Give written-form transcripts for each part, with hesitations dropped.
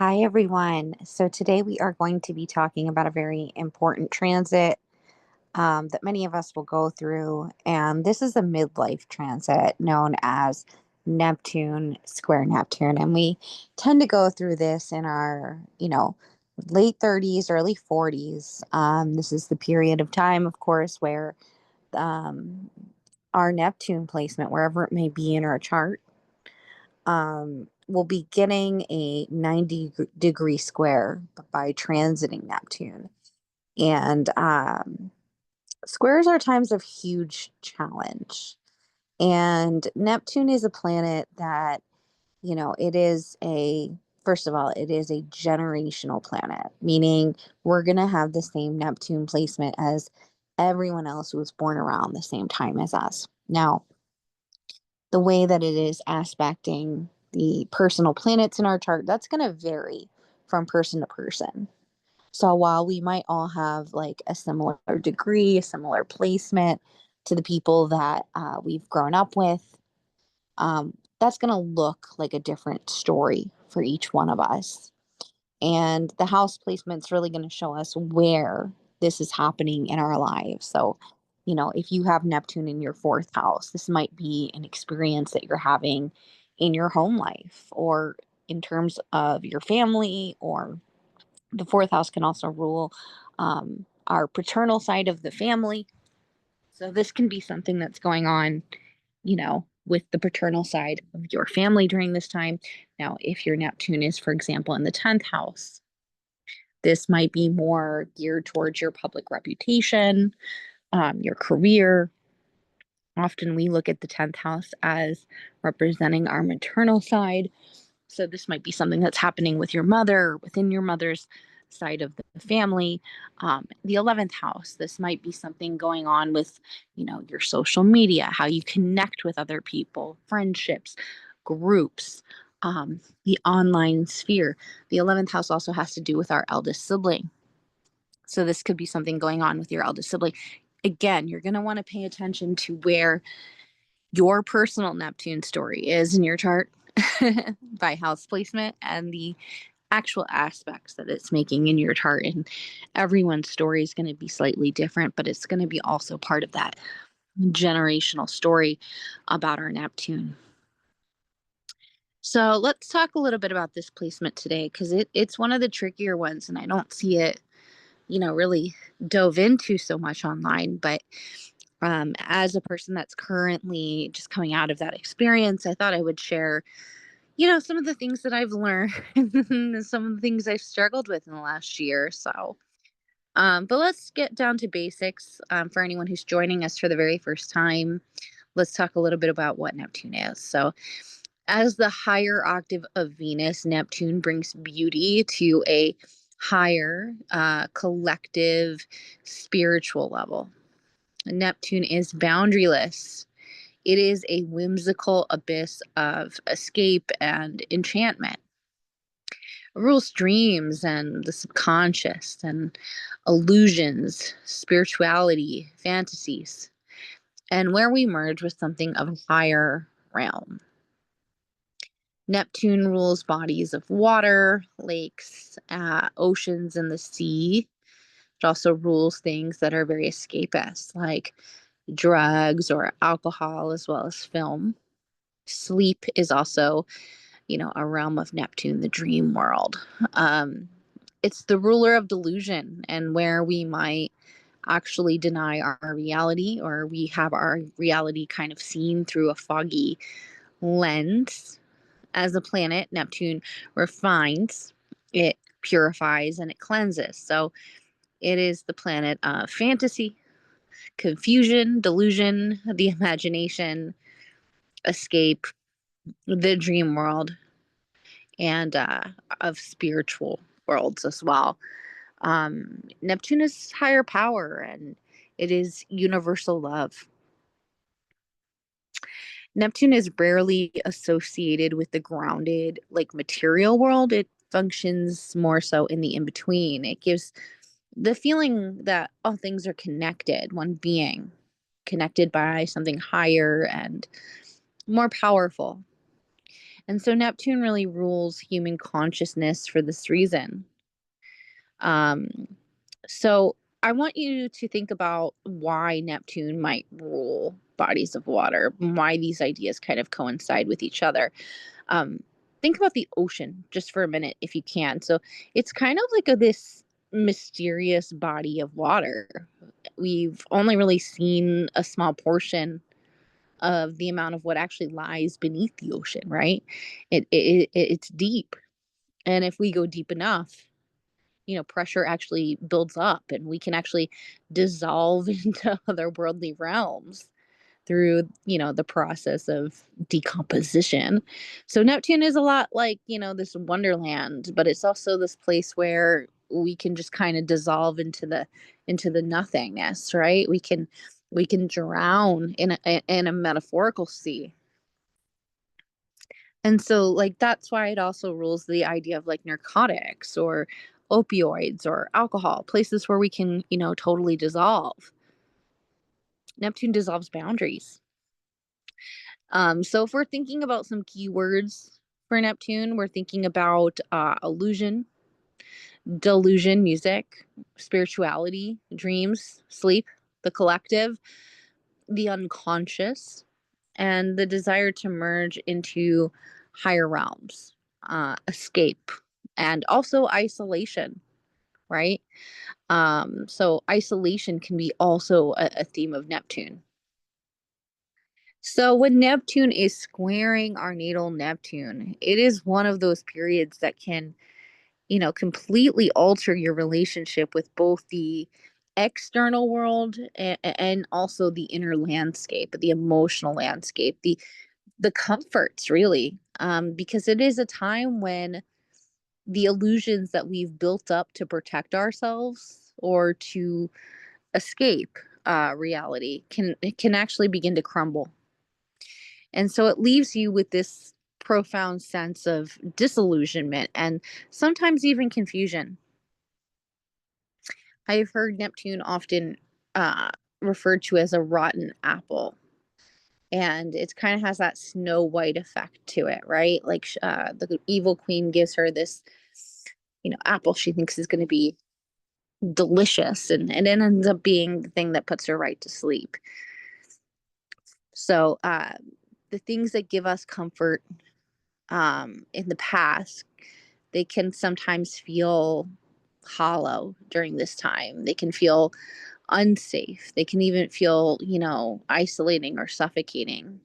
Hi, everyone. So today we are going to be talking about a very important transit that many of us will go through. And this is a midlife transit known as Neptune, square Neptune. And we tend to go through this in our, late 30s, early 40s. This is the period of time, of course, where um, our Neptune placement, wherever it may be in our chart, will be getting a 90-degree square by transiting Neptune. And squares are times of huge challenge. And Neptune is a planet that, it is first of all, it is a generational planet, meaning we're going to have the same Neptune placement as everyone else who was born around the same time as us. Now, the way that it is aspecting the personal planets in our chart, that's going to vary from person to person. So while we might all have like a similar degree, a similar placement to the people that we've grown up with, that's going to look like a different story for each one of us. And the house placement's really going to show us where this is happening in our lives. So, if you have Neptune in your fourth house, this might be an experience that you're having in your home life or in terms of your family, or the fourth house can also rule our paternal side of the family. So, this can be something that's going on, with the paternal side of your family during this time. Now, if your Neptune is, for example, in the 10th house, this might be more geared towards your public reputation, your career. Often we look at the 10th house as representing our maternal side. So this might be something that's happening with your mother, within your mother's side of the family. The 11th house, this might be something going on with, your social media, how you connect with other people, friendships, groups, the online sphere. The 11th house also has to do with our eldest sibling. So this could be something going on with your eldest sibling. Again, you're going to want to pay attention to where your personal Neptune story is in your chart by house placement and the actual aspects that it's making in your chart. And everyone's story is going to be slightly different, but it's going to be also part of that generational story about our Neptune. So let's talk a little bit about this placement today, because it's one of the trickier ones, and I don't see it, really dove into so much online. But as a person that's currently just coming out of that experience, I thought I would share, some of the things that I've learned and some of the things I've struggled with in the last year. So, but let's get down to basics. For anyone who's joining us for the very first time, let's talk a little bit about what Neptune is. So, as the higher octave of Venus, Neptune brings beauty to a higher collective spiritual level. Neptune is boundaryless. It is a whimsical abyss of escape and enchantment. It rules dreams and the subconscious and illusions, spirituality, fantasies, and where we merge with something of a higher realm. Neptune rules bodies of water, lakes, oceans, and the sea. It also rules things that are very escapist, like drugs or alcohol, as well as film. Sleep is also, a realm of Neptune, the dream world. Um, it's the ruler of delusion and where we might actually deny our reality, or we have our reality kind of seen through a foggy lens. As a planet, Neptune refines, it purifies, and it cleanses. So it is the planet of fantasy, confusion, delusion, the imagination, escape, the dream world, and of spiritual worlds as well. Neptune is higher power, and it is universal love. Neptune is rarely associated with the grounded, like material world. It functions more so in the in between. It gives the feeling that all things are connected, one being connected by something higher and more powerful. And so Neptune really rules human consciousness for this reason. Um, so I want you to think about why Neptune might rule bodies of water, why these ideas kind of coincide with each other. Um, think about the ocean just for a minute, if you can. So it's kind of like this mysterious body of water. We've only really seen a small portion of the amount of what actually lies beneath the ocean, right? It's deep. And if we go deep enough, pressure actually builds up and we can actually dissolve into otherworldly realms through, the process of decomposition. So Neptune is a lot like, this wonderland, but it's also this place where we can just kind of dissolve into the nothingness, right? We can drown in a metaphorical sea. And so, like, that's why it also rules the idea of like narcotics or opioids or alcohol, places where we can, totally dissolve. Neptune dissolves boundaries. So if we're thinking about some keywords for Neptune, we're thinking about illusion, delusion, music, spirituality, dreams, sleep, the collective, the unconscious, and the desire to merge into higher realms, escape, and also isolation, right? So isolation can be also a theme of Neptune. So when Neptune is squaring our natal Neptune, it is one of those periods that can, completely alter your relationship with both the external world and also the inner landscape, the emotional landscape, the comforts really. Because it is a time when the illusions that we've built up to protect ourselves or to escape reality can actually begin to crumble. And so it leaves you with this profound sense of disillusionment and sometimes even confusion. I've heard Neptune often uh, referred to as a rotten apple. And it kind of has that Snow White effect to it, right? Like the evil queen gives her this, apple she thinks is going to be delicious, and it ends up being the thing that puts her right to sleep. So the things that give us comfort in the past, they can sometimes feel hollow during this time. They can feel unsafe. They can even feel, isolating or suffocating.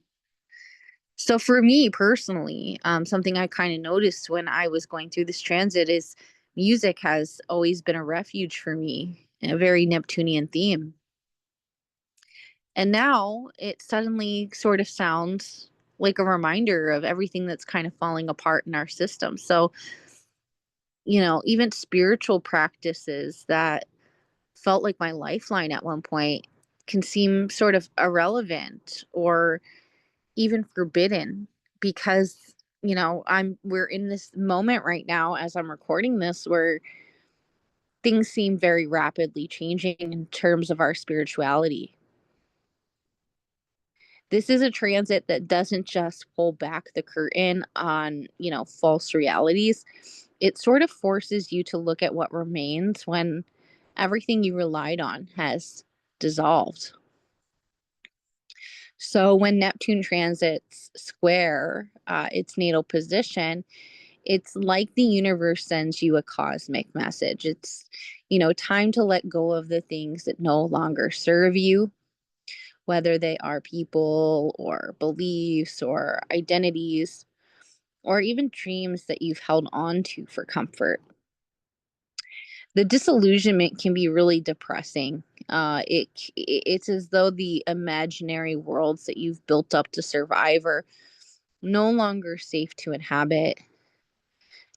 So for me personally, something I kind of noticed when I was going through this transit is music has always been a refuge for me, a very Neptunian theme. And now it suddenly sort of sounds like a reminder of everything that's kind of falling apart in our system. So, even spiritual practices that felt like my lifeline at one point can seem sort of irrelevant or even forbidden because we're in this moment right now as I'm recording this where things seem very rapidly changing in terms of our spirituality. This is a transit that doesn't just pull back the curtain on, false realities. It sort of forces you to look at what remains when everything you relied on has dissolved. So when Neptune transits square its natal position, it's like the universe sends you a cosmic message. It's, time to let go of the things that no longer serve you, whether they are people or beliefs or identities or even dreams that you've held on to for comfort. The disillusionment can be really depressing. It's as though the imaginary worlds that you've built up to survive are no longer safe to inhabit.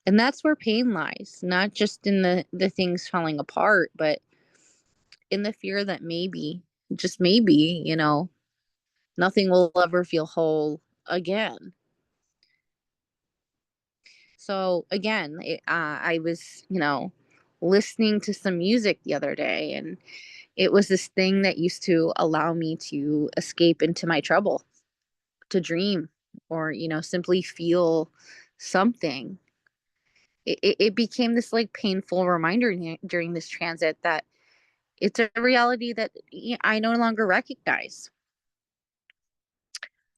And that's where pain lies, not just in the things falling apart, but in the fear that maybe, just maybe, nothing will ever feel whole again. So again, I was, listening to some music the other day, and it was this thing that used to allow me to escape into my trouble, to dream. or, simply feel something. It became this like painful reminder during this transit that it's a reality that I no longer recognize.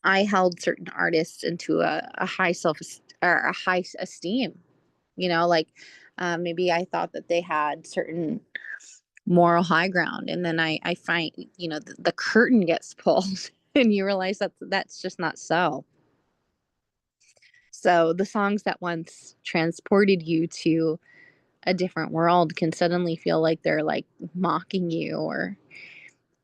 I held certain artists into a high self or a high esteem, like maybe I thought that they had certain moral high ground. And then I find, the curtain gets pulled and you realize that that's just not so. So the songs that once transported you to a different world can suddenly feel like they're like mocking you, or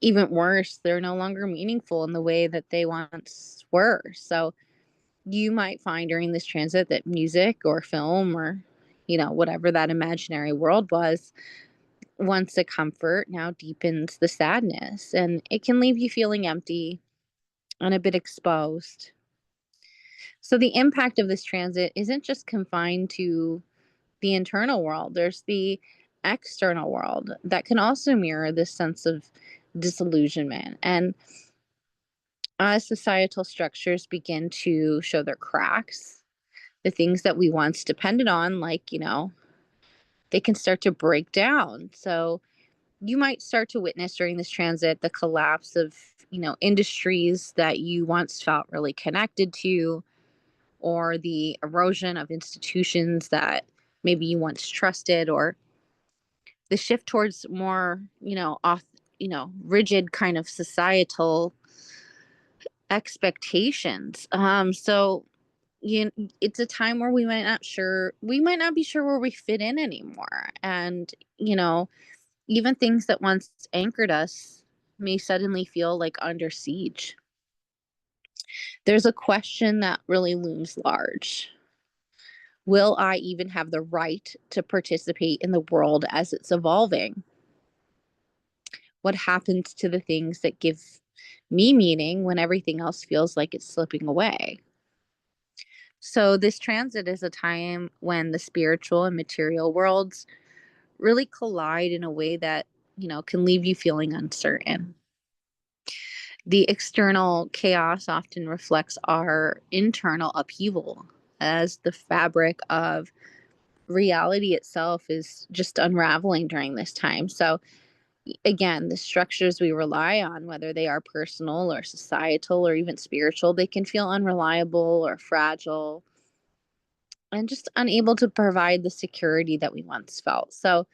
even worse, they're no longer meaningful in the way that they once were. So you might find during this transit that music or film or, whatever that imaginary world was, once a comfort, now deepens the sadness. And it can leave you feeling empty and a bit exposed. So the impact of this transit isn't just confined to the internal world, there's the external world that can also mirror this sense of disillusionment. And as societal structures begin to show their cracks, the things that we once depended on, like, they can start to break down. So you might start to witness during this transit the collapse of, industries that you once felt really connected to, or the erosion of institutions that maybe you once trusted, or the shift towards more, rigid kind of societal expectations. So it's a time where we might not be sure where we fit in anymore. And, even things that once anchored us may suddenly feel like under siege. There's a question that really looms large. Will I even have the right to participate in the world as it's evolving? What happens to the things that give me meaning when everything else feels like it's slipping away? So, this transit is a time when the spiritual and material worlds really collide in a way that, can leave you feeling uncertain. The external chaos often reflects our internal upheaval as the fabric of reality itself is just unraveling during this time. So, again, the structures we rely on, whether they are personal or societal or even spiritual, they can feel unreliable or fragile and just unable to provide the security that we once felt. So,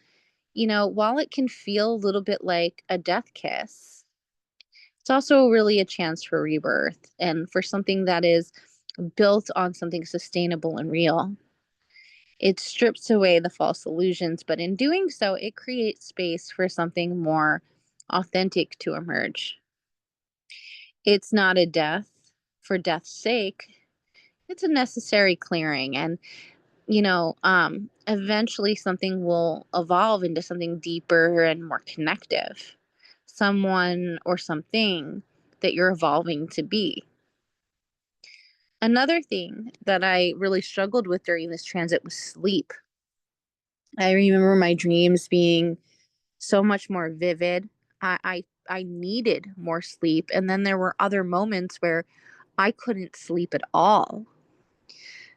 while it can feel a little bit like a death kiss, it's also really a chance for rebirth and for something that is built on something sustainable and real. It strips away the false illusions, but in doing so, it creates space for something more authentic to emerge. It's not a death for death's sake, it's a necessary clearing. And, eventually something will evolve into something deeper and more connective. Someone or something that you're evolving to be. Another thing that I really struggled with during this transit was sleep. I remember my dreams being so much more vivid. I needed more sleep, and then there were other moments where I couldn't sleep at all.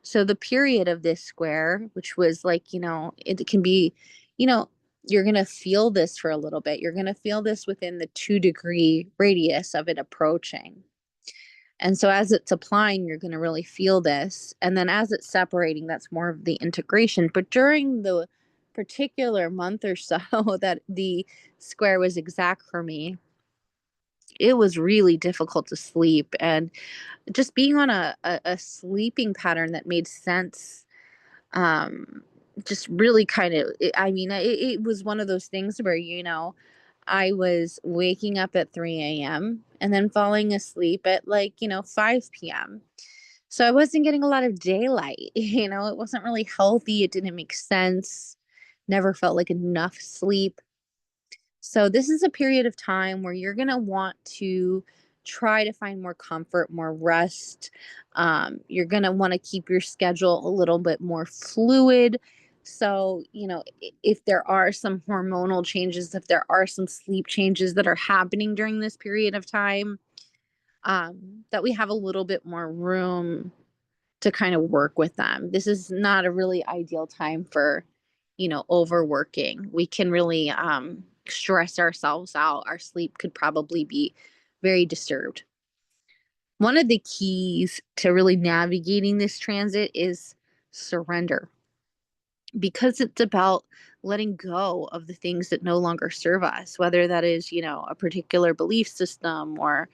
So the period of this square, which was like, it can be, you know, you're going to feel this for a little bit. You're going to feel this within the 2-degree radius of it approaching. And so as it's applying, you're going to really feel this. And then as it's separating, that's more of the integration. But during the particular month or so that the square was exact for me, it was really difficult to sleep. And just being on a sleeping pattern that made sense, um, just really kind of, it was one of those things where, I was waking up at 3 a.m. and then falling asleep at like, 5 p.m. So I wasn't getting a lot of daylight. It wasn't really healthy. It didn't make sense. Never felt like enough sleep. So this is a period of time where you're going to want to try to find more comfort, more rest. You're going to want to keep your schedule a little bit more fluid. So, if there are some hormonal changes, if there are some sleep changes that are happening during this period of time, that we have a little bit more room to kind of work with them. This is not a really ideal time for, overworking. We can really stress ourselves out. Our sleep could probably be very disturbed. One of the keys to really navigating this transit is surrender, because it's about letting go of the things that no longer serve us, whether that is, a particular belief system, or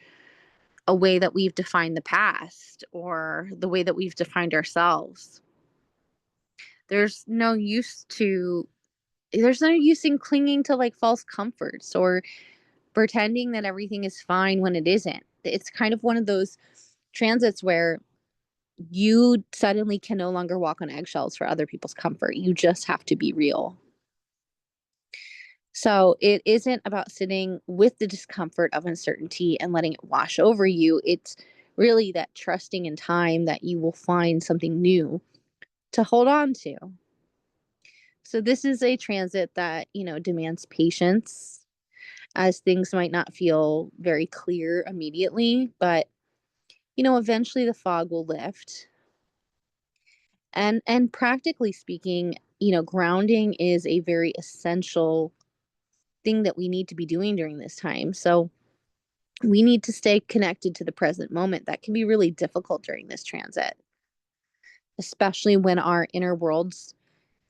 a way that we've defined the past, or the way that we've defined ourselves. There's no use to there's no use in clinging to like false comforts, or pretending that everything is fine when it isn't. It's kind of one of those transits where you suddenly can no longer walk on eggshells for other people's comfort. You just have to be real. So it isn't about sitting with the discomfort of uncertainty and letting it wash over you. It's really that trusting in time that you will find something new to hold on to. So this is a transit that, demands patience, as things might not feel very clear immediately, but eventually the fog will lift. And practically speaking, grounding is a very essential thing that we need to be doing during this time. So we need to stay connected to the present moment. That can be really difficult during this transit, especially when our inner worlds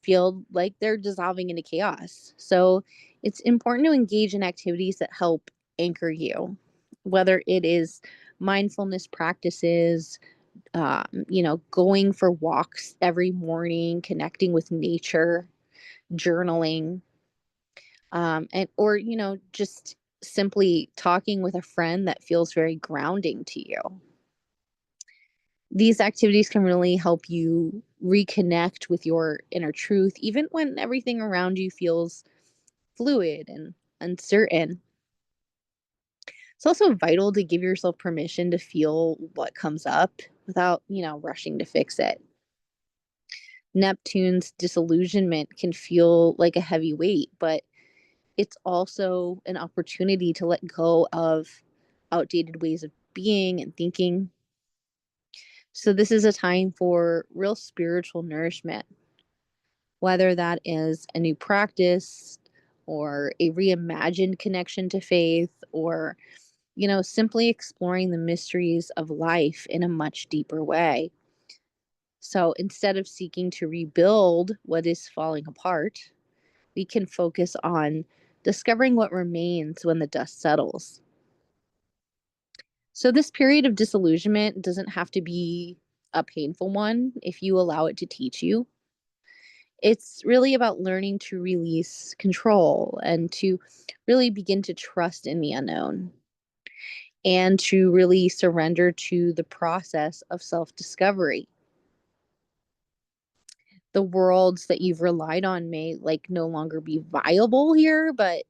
feel like they're dissolving into chaos. So it's important to engage in activities that help anchor you, whether it is mindfulness practices, going for walks every morning, connecting with nature, journaling, and or just simply talking with a friend that feels very grounding to you. These activities can really help you reconnect with your inner truth, even when everything around you feels fluid and uncertain. It's also vital to give yourself permission to feel what comes up without, rushing to fix it. Neptune's disillusionment can feel like a heavy weight, but it's also an opportunity to let go of outdated ways of being and thinking. So, this is a time for real spiritual nourishment, whether that is a new practice, or a reimagined connection to faith, or, simply exploring the mysteries of life in a much deeper way. So, instead of seeking to rebuild what is falling apart, we can focus on discovering what remains when the dust settles. So, this period of disillusionment doesn't have to be a painful one if you allow it to teach you. It's really about learning to release control and to really begin to trust in the unknown, and to really surrender to the process of self discovery. The worlds that you've relied on may like no longer be viable here, but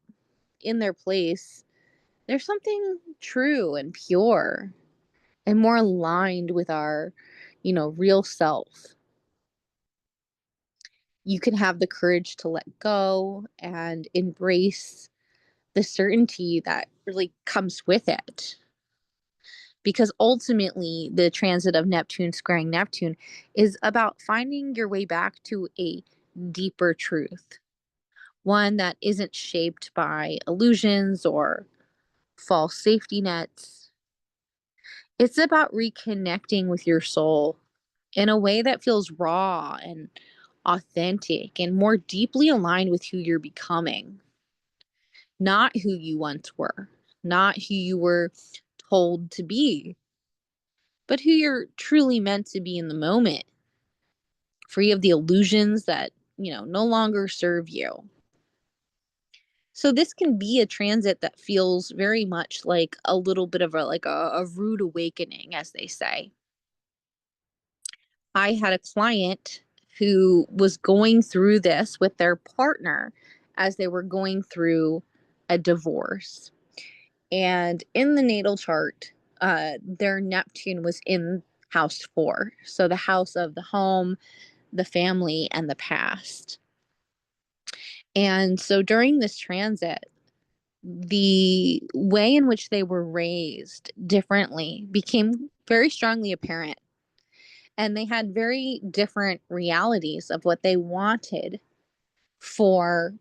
in their place, there's something true and pure and more aligned with our, real self. You can have the courage to let go and embrace the certainty that really comes with it. Because ultimately, the transit of Neptune squaring Neptune is about finding your way back to a deeper truth, one that isn't shaped by illusions or false safety nets. It's about reconnecting with your soul in a way that feels raw and authentic and more deeply aligned with who you're becoming, not who you once were, not who you were told to be, but who you're truly meant to be in the moment, free of the illusions that, no longer serve you. So this can be a transit that feels very much like a little bit of a rude awakening, as they say. I had a client who was going through this with their partner as they were going through a divorce. And in the natal chart, their Neptune was in house 4. So the house of the home, the family, and the past. And so during this transit, the way in which they were raised differently became very strongly apparent. And they had very different realities of what they wanted for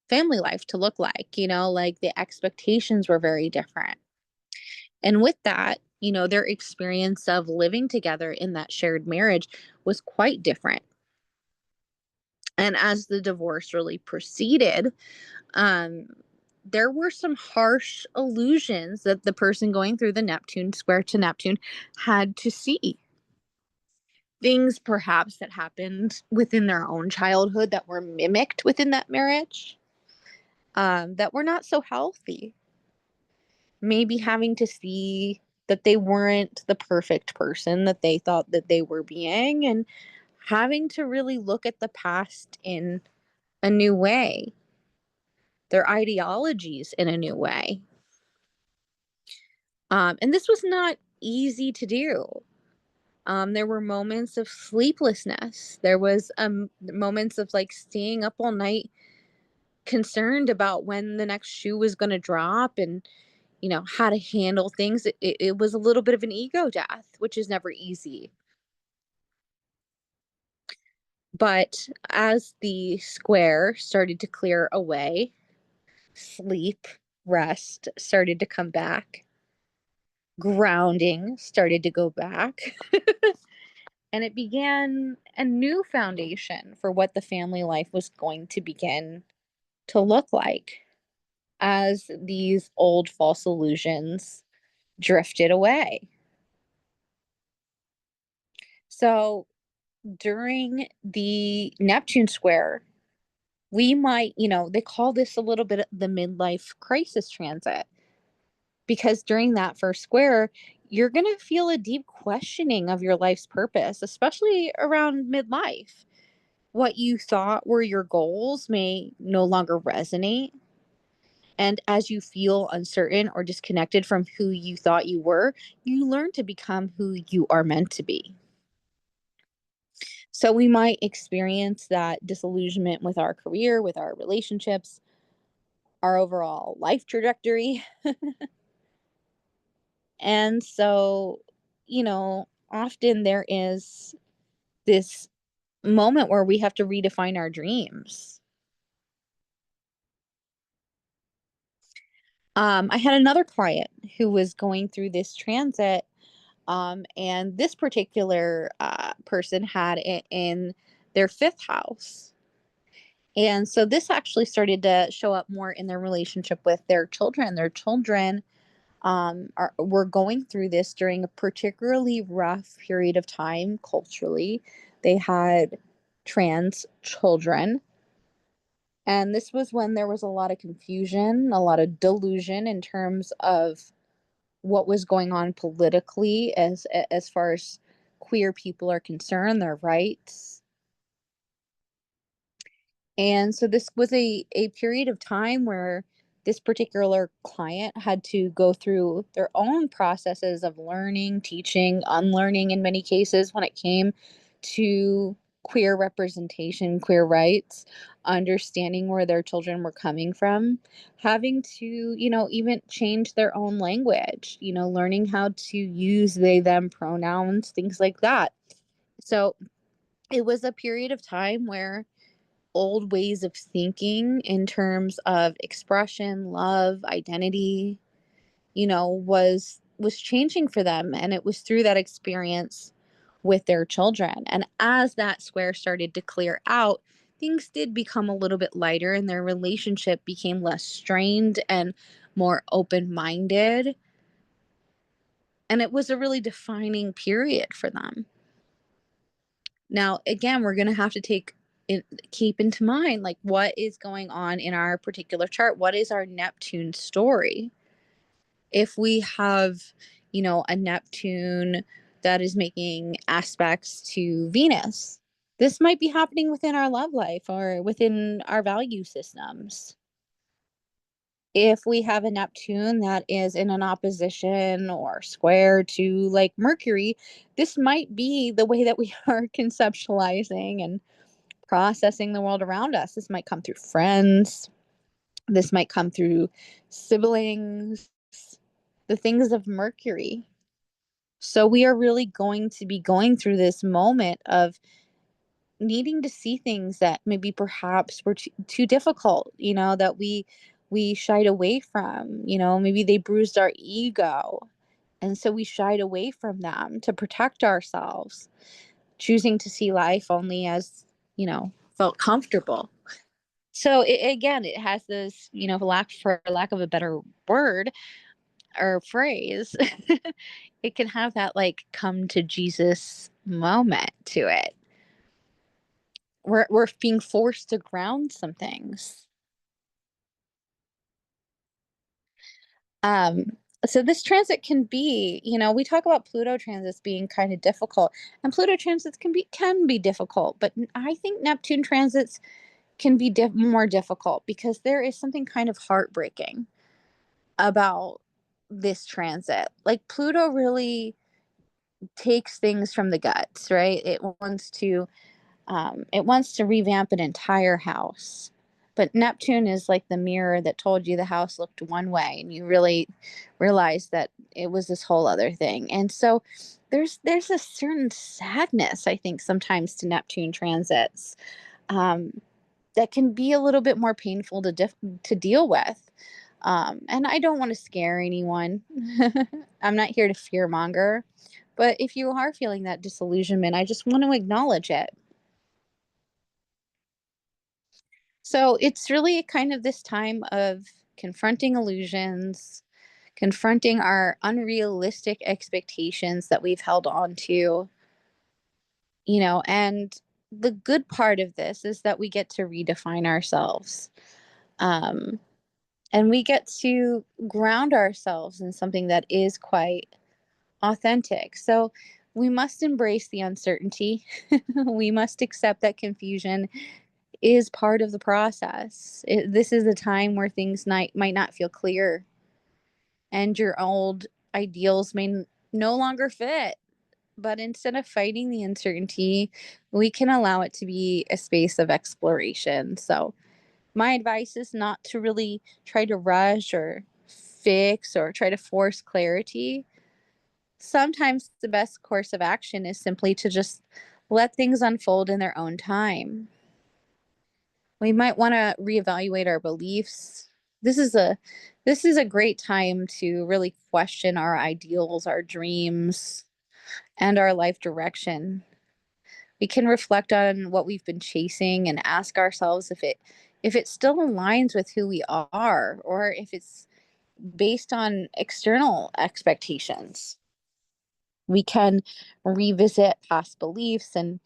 family life to look like, like the expectations were very different. And with that, their experience of living together in that shared marriage was quite different. And as the divorce really proceeded, um, there were some harsh illusions that the person going through the Neptune square to Neptune had to see. Things perhaps that happened within their own childhood that were mimicked within that marriage, that were not so healthy. Maybe having to see that they weren't the perfect person that they thought that they were being, and having to really look at the past in a new way, their ideologies in a new way. And this was not easy to do. There were moments of sleeplessness. There was moments of like staying up all night, concerned about when the next shoe was going to drop, and how to handle things. It was a little bit of an ego death, which is never easy. But as the square started to clear away, sleep, rest started to come back, grounding started to go back. And it began a new foundation for what the family life was going to begin to look like as these old false illusions drifted away. So during the Neptune square, we might, they call this a little bit the midlife crisis transit, because during that first square, you're going to feel a deep questioning of your life's purpose, especially around midlife. What you thought were your goals may no longer resonate. And as you feel uncertain or disconnected from who you thought you were, you learn to become who you are meant to be. So we might experience that disillusionment with our career, with our relationships, our overall life trajectory. And so, often there is this moment where we have to redefine our dreams. I had another client who was going through this transit, and this particular person had it in their fifth house. And so this actually started to show up more in their relationship with their children. Their children were going through this during a particularly rough period of time culturally. They had trans children. And this was when there was a lot of confusion, a lot of delusion in terms of what was going on politically as far as queer people are concerned, their rights. And so this was a period of time where this particular client had to go through their own processes of learning, teaching, unlearning in many cases when it came to queer representation, queer rights, understanding where their children were coming from, having to, even change their own language, learning how to use they, them pronouns, things like that. So it was a period of time where old ways of thinking in terms of expression, love, identity, was changing for them, and it was through that experience with their children. And as that square started to clear out, things did become a little bit lighter, and their relationship became less strained and more open-minded. And it was a really defining period for them. Now, again, we're going to have to keep into mind, like, what is going on in our particular chart? What is our Neptune story? If we have, a Neptune that is making aspects to Venus, this might be happening within our love life or within our value systems. If we have a Neptune that is in an opposition or square to like Mercury, this might be the way that we are conceptualizing and processing the world around us. This might come through friends, This might come through siblings, the things of Mercury. So we are really going to be going through this moment of needing to see things that maybe perhaps were too difficult, that we shied away from, maybe they bruised our ego. And so we shied away from them to protect ourselves, choosing to see life only as, felt comfortable. So again, it has this, for lack of a better word or phrase, it can have that like come to Jesus moment to it. We're being forced to ground some things. Um, so this transit can be, we talk about Pluto transits being kind of difficult, and Pluto transits can be difficult, but I think Neptune transits can be more difficult because there is something kind of heartbreaking about this transit. Like Pluto really takes things from the guts, right? It wants to revamp an entire house. But Neptune is like the mirror that told you the house looked one way, and you really realized that it was this whole other thing. And so there's a certain sadness, I think, sometimes to Neptune transits, um, that can be a little bit more painful to deal with. And I don't want to scare anyone. I'm not here to fear monger. But if you are feeling that disillusionment, I just want to acknowledge it. So it's really kind of this time of confronting illusions, confronting our unrealistic expectations that we've held on to, and the good part of this is that we get to redefine ourselves. Um, and we get to ground ourselves in something that is quite authentic. So we must embrace the uncertainty. We must accept that confusion is part of the process. This is a time where things might not feel clear, and your old ideals may no longer fit. But instead of fighting the uncertainty, we can allow it to be a space of exploration. So, my advice is not to really try to rush or fix or try to force clarity. Sometimes the best course of action is simply to just let things unfold in their own time. We might want to reevaluate our beliefs. This is a great time to really question our ideals, our dreams, and our life direction. We can reflect on what we've been chasing and ask ourselves if it still aligns with who we are, or if it's based on external expectations. We can revisit past beliefs and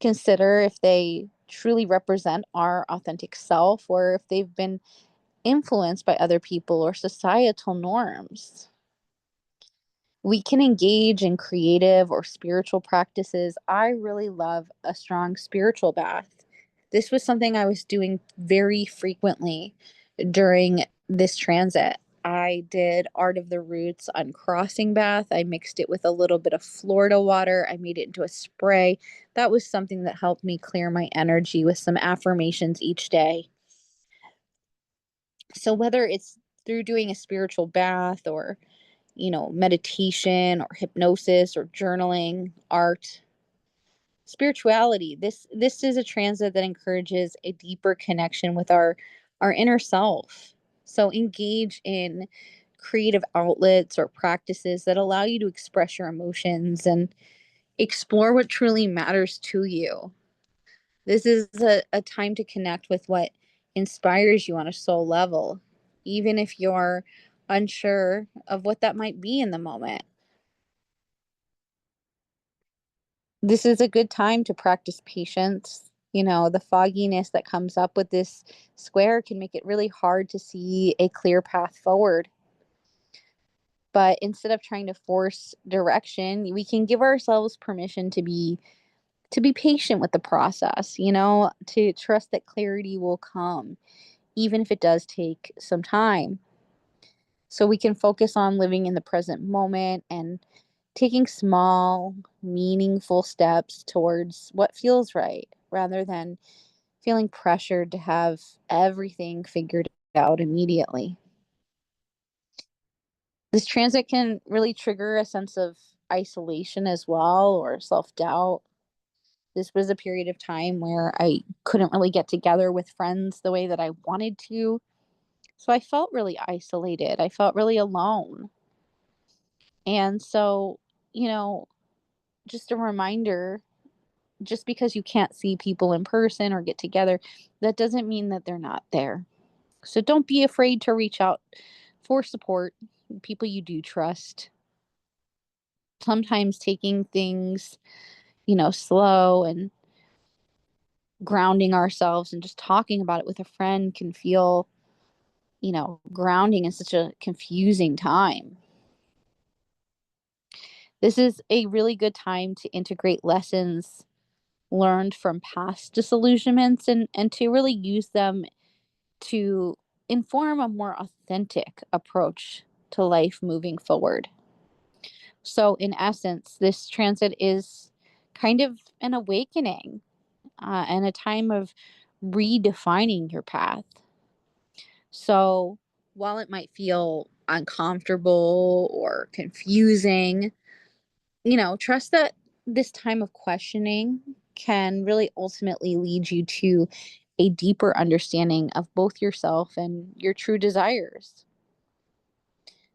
consider if they truly represent our authentic self, or if they've been influenced by other people or societal norms. We can engage in creative or spiritual practices. I really love a strong spiritual bath. This was something I was doing very frequently during this transit. I did Art of the Roots uncrossing bath. I mixed it with a little bit of Florida water. I made it into a spray. That was something that helped me clear my energy with some affirmations each day. So whether it's through doing a spiritual bath, or meditation or hypnosis or journaling, art, spirituality, this is a transit that encourages a deeper connection with our inner self. So engage in creative outlets or practices that allow you to express your emotions and explore what truly matters to you. This is a time to connect with what inspires you on a soul level, even if you're unsure of what that might be in the moment. This is a good time to practice patience. The fogginess that comes up with this square can make it really hard to see a clear path forward. But instead of trying to force direction, we can give ourselves permission to be patient with the process, to trust that clarity will come, even if it does take some time. So we can focus on living in the present moment and taking small, meaningful steps towards what feels right, rather than feeling pressured to have everything figured out immediately. This transit can really trigger a sense of isolation as well, or self doubt. This was a period of time where I couldn't really get together with friends the way that I wanted to. So I felt really isolated. I felt really alone. And so, you know, just a reminder, just because you can't see people in person or get together, that doesn't mean that they're not there. So don't be afraid to reach out for support, people you do trust. Sometimes taking things, slow and grounding ourselves and just talking about it with a friend can feel, grounding in such a confusing time. This is a really good time to integrate lessons learned from past disillusionments and to really use them to inform a more authentic approach to life moving forward. So, in essence, this transit is kind of an awakening and a time of redefining your path. So, while it might feel uncomfortable or confusing, trust that this time of questioning can really ultimately lead you to a deeper understanding of both yourself and your true desires.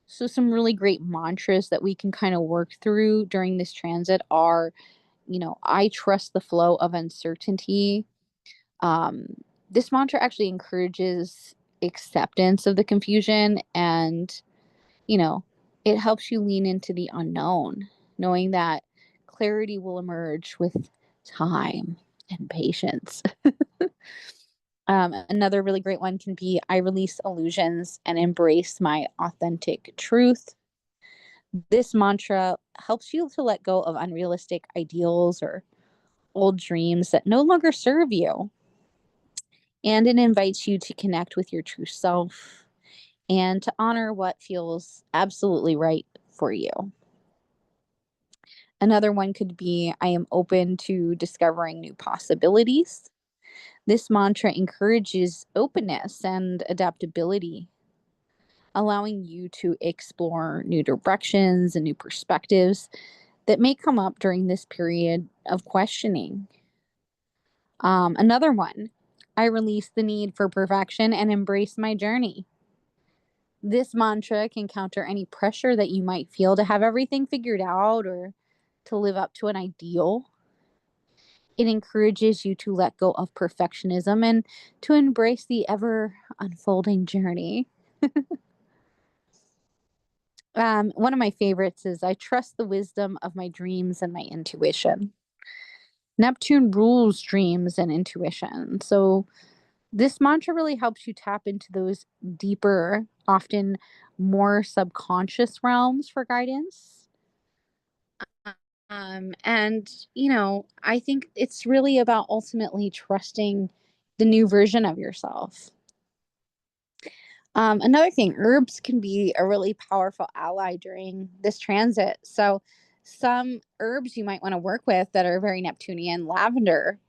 So, some really great mantras that we can kind of work through during this transit are, I trust the flow of uncertainty. Um, this mantra actually encourages acceptance of the confusion and, you know, it helps you lean into the unknown, knowing that clarity will emerge with time and patience. Another really great one can be I release illusions and embrace my authentic truth. This mantra helps you to let go of unrealistic ideals or old dreams that no longer serve you. And it invites you to connect with your true self and to honor what feels absolutely right for you. Another one could be I am open to discovering new possibilities. This mantra encourages openness and adaptability, allowing you to explore new directions and new perspectives that may come up during this period of questioning. Another one, I release the need for perfection and embrace my journey. This mantra can counter any pressure that you might feel to have everything figured out or to live up to an ideal. It encourages you to let go of perfectionism and to embrace the ever unfolding journey. One of my favorites is I trust the wisdom of my dreams and my intuition. Neptune rules dreams and intuition. So, this mantra really helps you tap into those deeper, often more subconscious realms for guidance. And, I think it's really about ultimately trusting the new version of yourself. Another thing, herbs can be a really powerful ally during this transit. So, some herbs you might want to work with that are very Neptunian, lavender.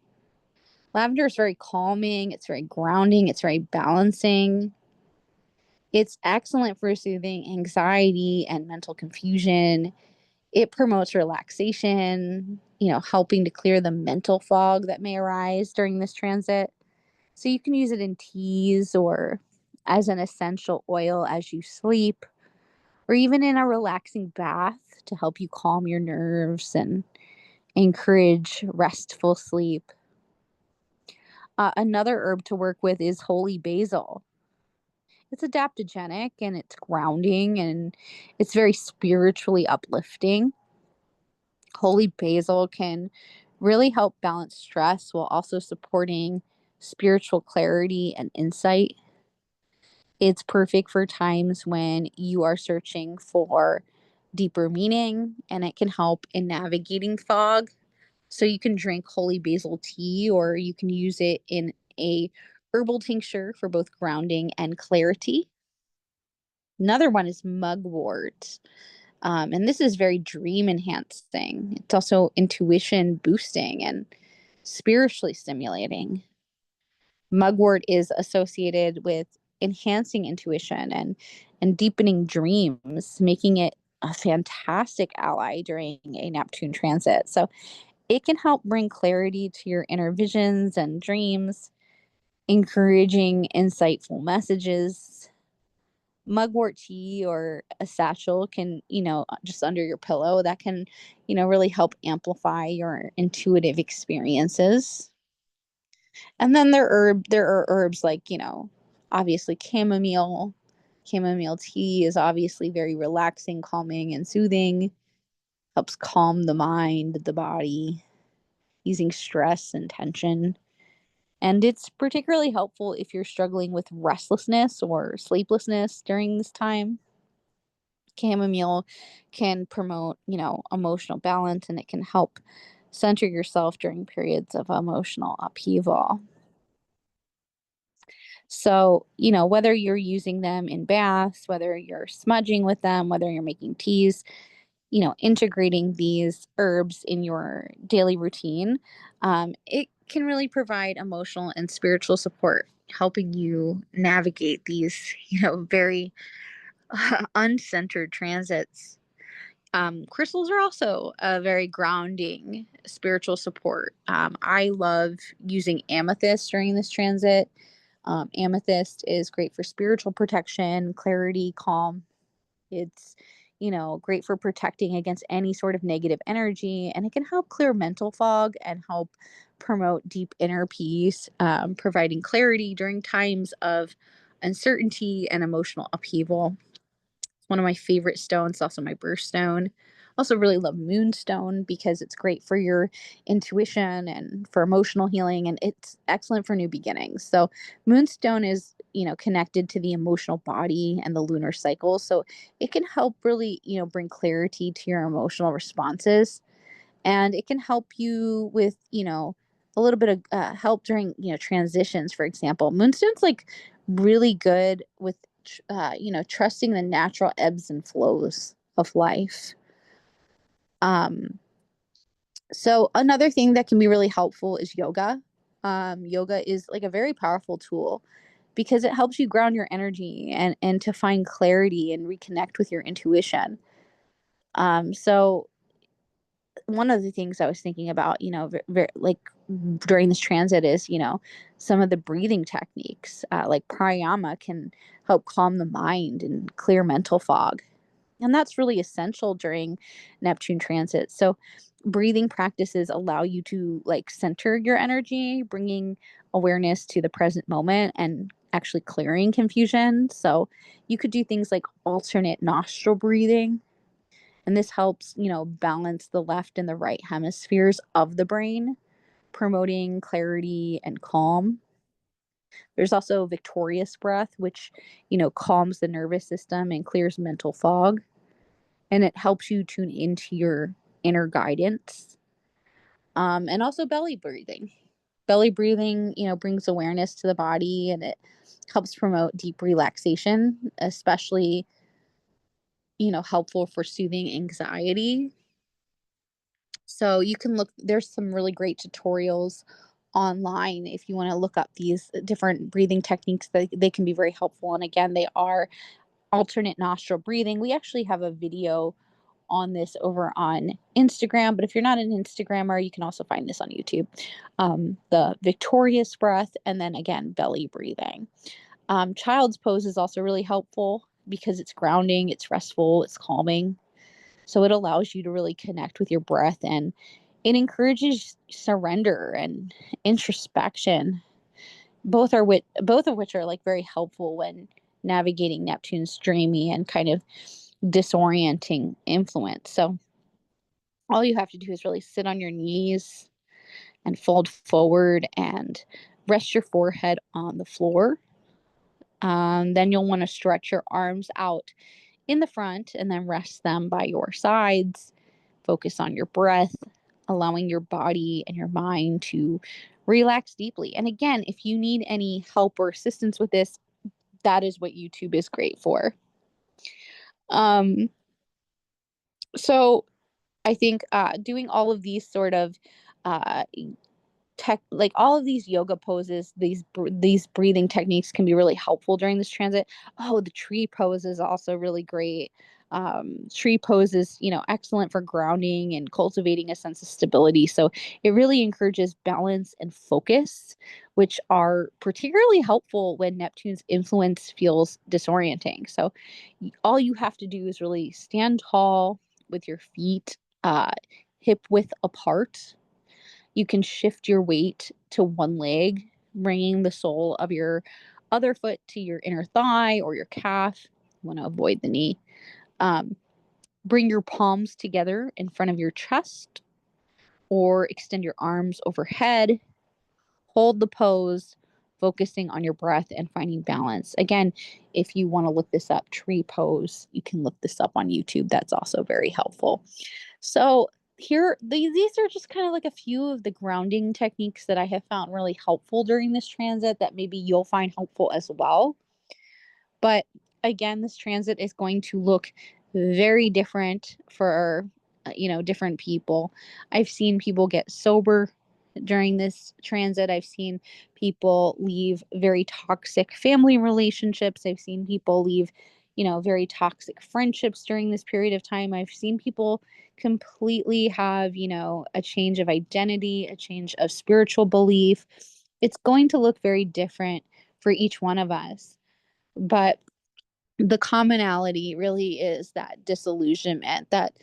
Lavender is very calming, it's very grounding, it's very balancing. It's excellent for soothing anxiety and mental confusion. It promotes relaxation, helping to clear the mental fog that may arise during this transit. So you can use it in teas or as an essential oil as you sleep, or even in a relaxing bath to help you calm your nerves and encourage restful sleep. Another herb to work with is holy basil. It's adaptogenic and it's grounding and it's very spiritually uplifting. Holy basil can really help balance stress while also supporting spiritual clarity and insight. It's perfect for times when you are searching for deeper meaning and it can help in navigating fog. So you can drink holy basil tea or you can use it in a herbal tincture for both grounding and clarity. Another one is mugwort. And this is very dream enhancing. It's also intuition boosting and spiritually stimulating. Mugwort is associated with enhancing intuition and deepening dreams, making it a fantastic ally during a Neptune transit. So it can help bring clarity to your inner visions and dreams, encouraging insightful messages. Mugwort tea or a satchel can, just under your pillow, that can, really help amplify your intuitive experiences. And then there are herbs like, obviously chamomile. Chamomile tea is obviously very relaxing, calming, and soothing. Helps calm the mind, the body, easing stress and tension. And it's particularly helpful if you're struggling with restlessness or sleeplessness during this time. Chamomile can promote, emotional balance, and it can help center yourself during periods of emotional upheaval. So, whether you're using them in baths, whether you're smudging with them, whether you're making teas, integrating these herbs in your daily routine, it can really provide emotional and spiritual support, helping you navigate these, very uncentered transits. Crystals are also a very grounding spiritual support. I love using amethyst during this transit. Amethyst is great for spiritual protection, clarity, calm. It's, great for protecting against any sort of negative energy, and it can help clear mental fog and help promote deep inner peace, providing clarity during times of uncertainty and emotional upheaval. One of my favorite stones, also my birthstone. Also really love moonstone because it's great for your intuition and for emotional healing, and it's excellent for new beginnings. So moonstone is, connected to the emotional body and the lunar cycle. So it can help really, bring clarity to your emotional responses, and it can help you with, a little bit of help during, transitions. For example, moonstone's like really good with trusting the natural ebbs and flows of life. um so another thing that can be really helpful is yoga. Yoga is like a very powerful tool because it helps you ground your energy and to find clarity and reconnect with your intuition. So one of the things I was thinking about, like during this transit is, some of the breathing techniques, like pranayama can help calm the mind and clear mental fog. And that's really essential during Neptune transit. So breathing practices allow you to like center your energy, bringing awareness to the present moment and actually clearing confusion. So you could do things like alternate nostril breathing, and this helps, balance the left and the right hemispheres of the brain, promoting clarity and calm. There's also victorious breath, which, calms the nervous system and clears mental fog. And it helps you tune into your inner guidance. And also belly breathing. Belly breathing, brings awareness to the body, and it helps promote deep relaxation, especially, helpful for soothing anxiety. So you can look, there's some really great tutorials online if you want to look up these different breathing techniques. That they can be very helpful. And again, they are alternate nostril breathing. We actually have a video on this over on Instagram, but if you're not an Instagrammer, you can also find this on YouTube. The victorious breath, and then again, belly breathing. Child's pose is also really helpful because it's grounding, it's restful, it's calming. So it allows you to really connect with your breath, and it encourages surrender and introspection. Both of which are like very helpful when navigating Neptune's dreamy and kind of disorienting influence. So all you have to do is really sit on your knees and fold forward and rest your forehead on the floor. Then you'll want to stretch your arms out in the front and then rest them by your sides. Focus on your breath, allowing your body and your mind to relax deeply. And again, if you need any help or assistance with this, that is what YouTube is great for. Um, so I think doing all of these sort of uh, like all of these yoga poses, these breathing techniques can be really helpful during this transit. Oh, the tree pose is also really great. Tree pose is, excellent for grounding and cultivating a sense of stability. So it really encourages balance and focus, which are particularly helpful when Neptune's influence feels disorienting. So all you have to do is really stand tall with your feet hip width apart. You can shift your weight to one leg, bringing the sole of your other foot to your inner thigh or your calf. You want to avoid the knee. Um, bring your palms together in front of your chest or extend your arms overhead. Hold the pose, focusing on your breath and finding balance. Again, if you want to look this up, tree pose, you can look this up on YouTube. That's also very helpful. So here, these are just kind of like a few of the grounding techniques that I have found really helpful during this transit that maybe you'll find helpful as well. But again, this transit is going to look very different for, different people. I've seen people get sober during this transit. I've seen people leave very toxic family relationships. I've seen people leave, very toxic friendships during this period of time. I've seen people completely have, a change of identity, a change of spiritual belief. It's going to look very different for each one of us. But the commonality really is that disillusionment, that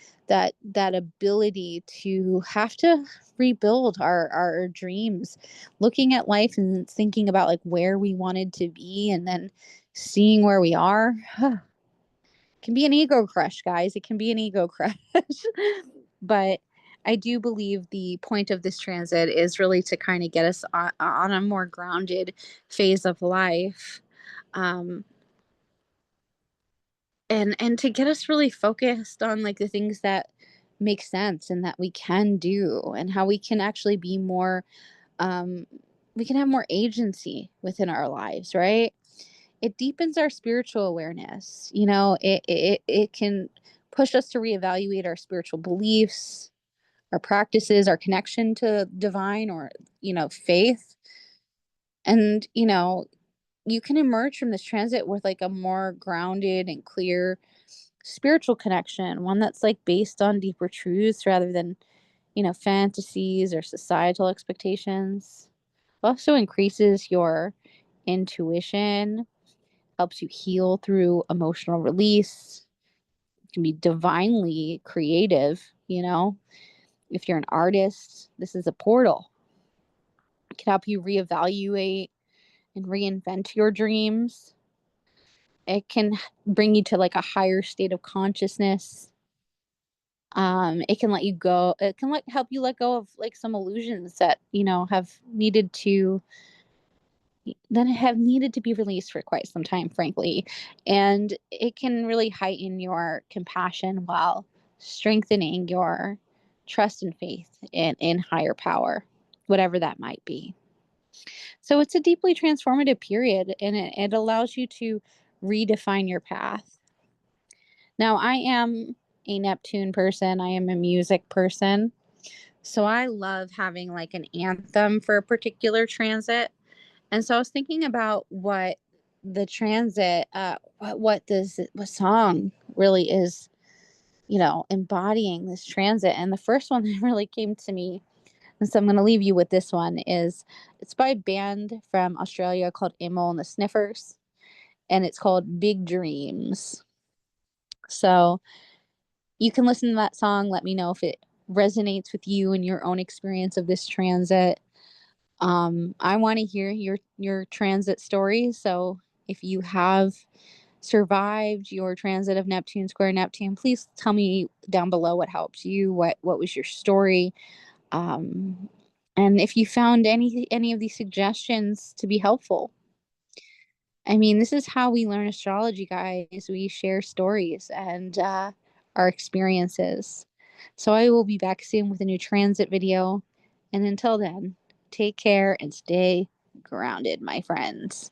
ability to have to rebuild our dreams, looking at life and thinking about like where we wanted to be and then seeing where we are. It can be an ego crush, guys. It can be an ego crush. But I do believe the point of this transit is really to kind of get us on a more grounded phase of life. Um, and to get us really focused on like the things that make sense and that we can do and how we can actually be more um we can have more agency within our lives, right? It deepens our spiritual awareness. It can push us to reevaluate our spiritual beliefs, our practices, our connection to divine or faith. And you can emerge from this transit with like a more grounded and clear spiritual connection, one that's like based on deeper truths rather than, fantasies or societal expectations. Also increases your intuition, helps you heal through emotional release. It can be divinely creative, If you're an artist, this is a portal. It can help you reevaluate and reinvent your dreams. It can bring you to like a higher state of consciousness. It can let you go. It can like help you let go of like some illusions that have needed to be released for quite some time, frankly. And it can really heighten your compassion while strengthening your trust and faith in higher power, whatever that might be. So it's a deeply transformative period, and it allows you to redefine your path. Now, I am a Neptune person. I am a music person. So I love having like an anthem for a particular transit. And so I was thinking about what the transit, what song really is, embodying this transit. And the first one that really came to me, and so I'm going to leave you with this one, it's by a band from Australia called Emil and the Sniffers, and it's called Big Dreams. So you can listen to that song. Let me know if it resonates with you and your own experience of this transit. I want to hear your transit story. So if you have survived your transit of Neptune square Neptune, please tell me down below what helped you. What was your story? Um, and if you found any of these suggestions to be helpful. I mean, this is how we learn astrology, guys. We share stories and our experiences. So I will be back soon with a new transit video. And until then, take care and stay grounded, my friends.